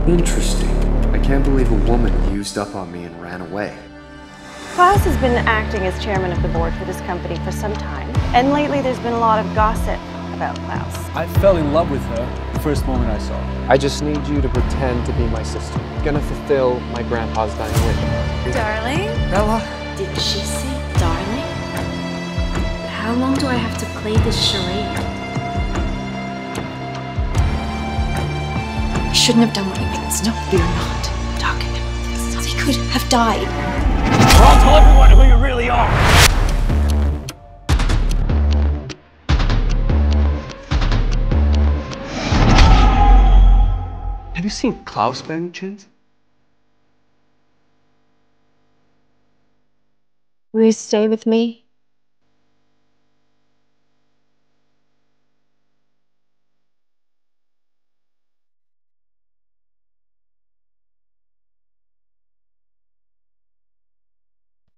Interesting. I can't believe a woman used up on me and ran away. Klaus has been acting as chairman of the board for this company for some time, and lately there's been a lot of gossip about Klaus. I fell in love with her the first moment I saw her. I just need you to pretend to be my sister. I'm gonna fulfill my grandpa's dying wish. Darling? Bella? Did she say darling? How long do I have to play this charade? I shouldn't have done what he did. No, you're not talking about this. He could have died. I'll tell everyone who you really are! Have you seen Klaus by any chance? Will you stay with me?